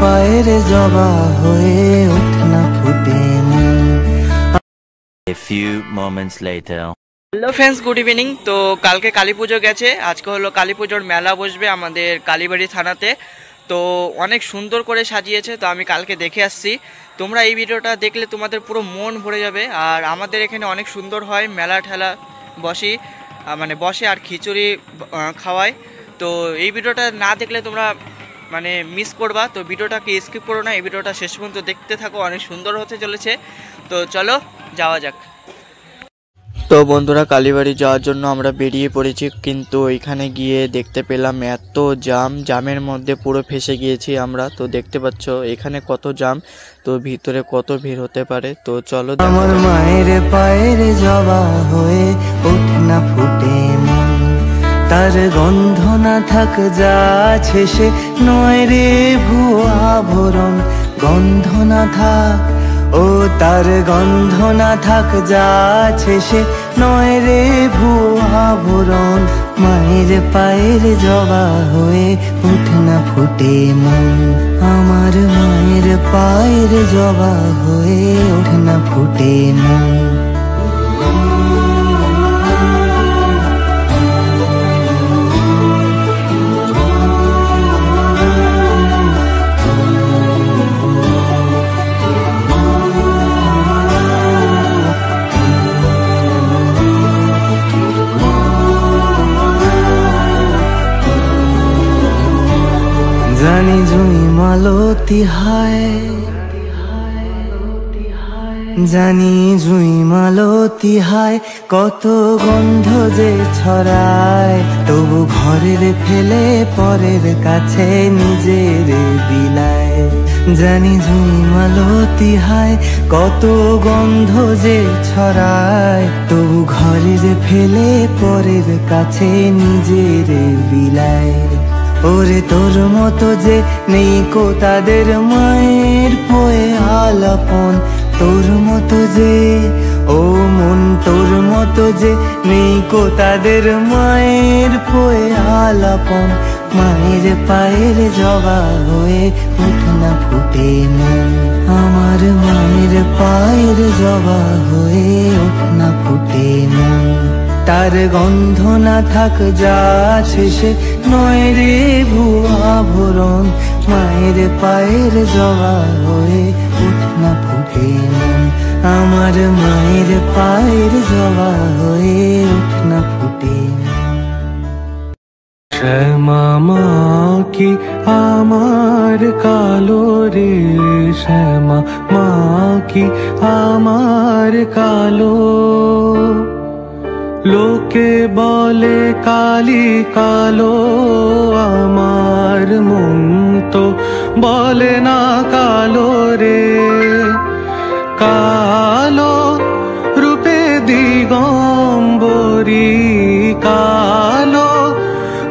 পায়ের জবা হয়ে ওঠে না ফুটে মন। A few moments later. Hello friends, good evening. তো কালকে কালী পুজো গেছে, আজকে হলো কালী পুজোর মেলা বসবে আমাদের কালীবাড়ি থানাতে। তো অনেক সুন্দর করে সাজিয়েছে, তো আমি কালকে দেখে আসছি। তোমরা এই ভিডিওটা দেখলে তোমাদের পুরো মন ভরে যাবে। আর আমাদের এখানে অনেক সুন্দর হয়, মেলা ঠেলা বসে আর খিচুড়ি খাওয়ায়। তো এই ভিডিওটা না দেখলে তোমরা মিস করবা। তো ভিডিওটাকে স্কিপ করো না, এই ভিডিওটা শেষ পর্যন্ত দেখতে থাকো, অনেক সুন্দর হতে চলেছে। তো চলো যাওয়া যাক। তো বন্ধুরা, কালীবাড়ি যাওয়ার জন্য আমরা বেরিয়ে পড়েছি, কিন্তু ওইখানে গিয়ে দেখতে পেলাম এত জামের মধ্যে পুরো ফেসে গিয়েছি আমরা। তো দেখতে পাচ্ছ এখানে কত জাম, তো ভিতরে কত ভিড় হতে পারে। তো চলো। আমার মায়ের পায়ের জবা হয়ে ওঠে না ফুটে মন, তার গন্ধ না থাক যা আছে সে নয় রে ভুয়া আভরণ। গন্ধ না থাক, ও তার গন্ধ না থাক যা আছে সে নয় রে ভুয়া আভরণ। মায়ের পায়ের জবা হয়ে ওঠে না ফুটে মন, আমার মায়ের পায়ের জবা হয়ে ওঠে না ফুটে মন। জানি জুই মালতী হায়, জানি জুই মালতী হায়, কত গন্ধ যে ছড়ায়। তবু ঘরের ফেলে পরের কাছে নিজের বিলায়। জানি জুই মালতী হায়, কত গন্ধ যে ছড়ায়। তবু ঘরের ফেলে পরের কাছে নিজের বিলায়। ওরে তোর মতো যে নেই কো তাদের মায়ের পোয়ে আলাপন, তোর মতো যে, ও মন তোর মতো যে নেই কো তাদের মায়ের পোয়ে আলাপন। মায়ের পায়ের জবা হয়ে ওঠে না ফুটে মন, আমার মায়ের পায়ের জবা হয়ে ওঠে না ফুটে মন। তার গন্ধ না থাক যা আছে সে নয় রে ভুয়া আভরণ। মায়ের পায়ের জবা হয়ে ওঠে না ফুটে মন, আমার মায়ের পায়ের জবা হয়ে ওঠে না ফুটে মন। শ্যামা মা কি আমার কালো রে, শ্যামা মা কি আমার কালো। লোকে বলে কালি কালো, আমার মন তো বলে না কালো রে। কালো রূপে দিগম্বরী, কালো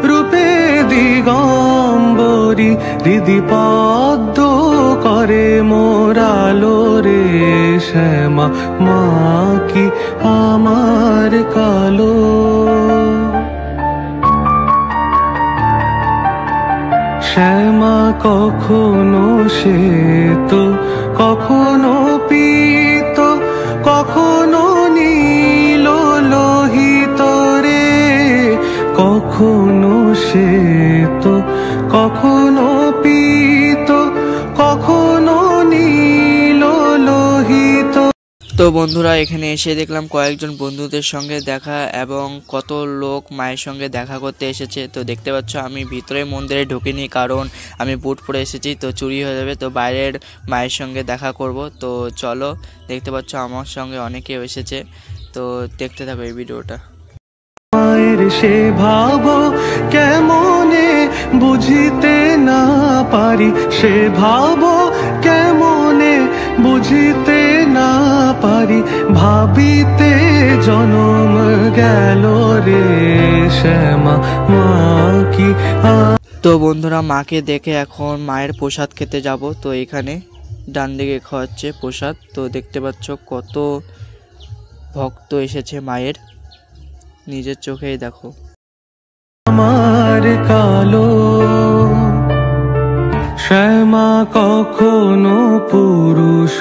রূপে দিগম্বরী, হৃদি পদ্ম করে মোরালো রে। শ্যামা মা কি আমার কালো। শ্যামা কখনো শ্বেত, কখনো পীত, কখনো নীল লোহিত রে। কখনো শ্বেত, কখনো পীত, কখনো নীল লোহিত। তো বন্ধুরা, এখানে এসে দেখলাম কয়েকজন বন্ধুদের সঙ্গে দেখা এবং কত লোক মায়ের সঙ্গে দেখা করতে এসেছে। তো দেখতে পাচ্ছ আমি ভিতরে মন্দিরে ঢুকিনি, কারণ আমি বুট পরে এসেছি, তো চুরি হয়ে যাবে। তো বাইরের মায়ের সঙ্গে দেখা করব। তো চলো, দেখতে পাচ্ছ আমার সঙ্গে অনেকেও এসেছে, তো দেখতে থাকো এই ভিডিওটা। মায়ের সে ভাব কেমনে বুঝিতে না পারি, সে ভাব কেমনে বুঝিতে না পারি, ভাবিতে জনম গেল রে। শ্যামা মা কি। তো বন্ধুরা, মাকে দেখে এখন মায়ের প্রসাদ খেতে যাব। তো এখানে ডান দিকে খাওয়াচ্ছে প্রসাদ। তো দেখতে পাচ্ছ কত ভক্ত এসেছে মায়ের, নিজের চোখেই দেখো। আমার কালো শ্যামা কখনো পুরুষ,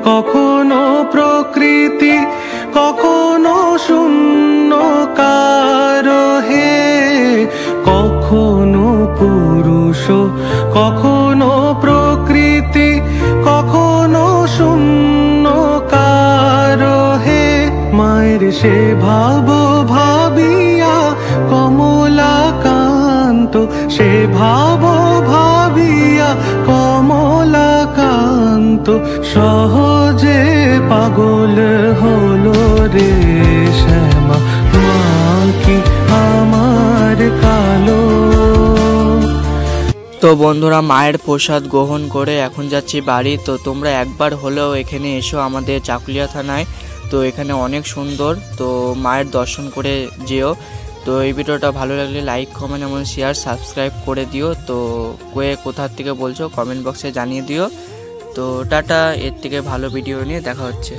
কখনো প্রকৃতি, কখনো শূন্যকার হে। কখনো পুরুষ, কখনো প্রকৃতি, কখনো শূন্যকার হে। মায়ের সে ভাব ভাবিয়া কমলাকান্ত, সে ভাব ভাবিয়া কমলাকান্ত সহজে পাগল হলো রে শ্যামা, মা কি আমার কালো। তো বন্ধুরা, মায়ের প্রসাদ গ্রহণ করে এখন যাচ্ছি বাড়ি। তো তোমরা একবার হলেও এখানে এসো আমাদের চাকুলিয়া থানায়। তো এখানে অনেক সুন্দর, তো মায়ের দর্শন করে যেও। তো এই ভিডিওটা ভালো লাগলে লাইক, কমেন্ট এবং শেয়ার, সাবস্ক্রাইব করে দিও। তো কোথার থেকে বলছো কমেন্ট বক্সে জানিয়ে দিও। তো টাটা, এর থেকে ভালো ভিডিও নিয়ে দেখা হচ্ছে।